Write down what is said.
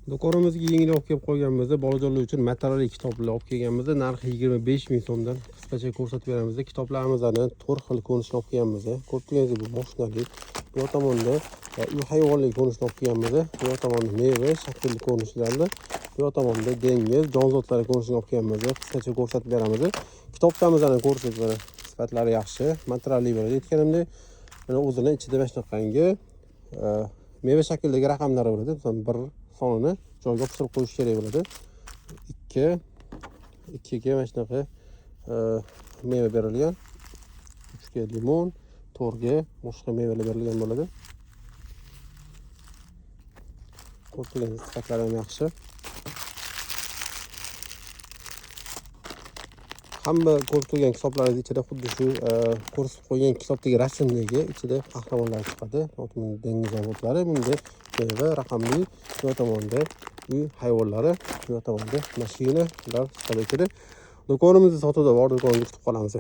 Do'konimizga yengil olib kelib qo'yganmiz. Bolajonlar uchun material kitoblar olib kelganmiz. Narxi 25 ming so'mdan qisqacha ko'rsatib beramiz. Kitoblarimizni 4 xil ko'rinishda olib kelganmiz. Ko'rib turganingizdek, bu mashinali. Bu tomonda uy hayvonlik ko'rinishda olib kelganmiz. Bu tomonda meva shaklli ko'rinishlarda, bu tomonda dengiz, jonzotlari ko'rinishda olib kelganmiz. Qisqacha ko'rsatib beramiz. Kitobchamizni ko'rsatib sifatlari yaxshi, materialli bo'ladi. Aytganimdek, mana o'zining ichida mana shunaqangi meva shaklidagi raqamlari bo'ladi. Masalan, 1 sonini joyga yopishtirib qo'yish kerak bo'ladi. 2 ga mana shunaqa meva berilgan. 3 ga limon, 4 ga boshqa mevalar berilgan bo'ladi. Ko'rsatilgan sifatlari ham yaxshi. Hamma ko'rsatilgan kitoblaringiz ichida xuddi shu ko'rsatib qo'ygan kitobdagi rasmdagi ichida qahramonlar chiqadi. Dengiz jonzotlari, bunda meva raqamli, bu tomonda uy hayvonlari, bu tomonda mashinalar chiqadi. Do'konimizni sotuvda bor, do'konga kutib qolamiz.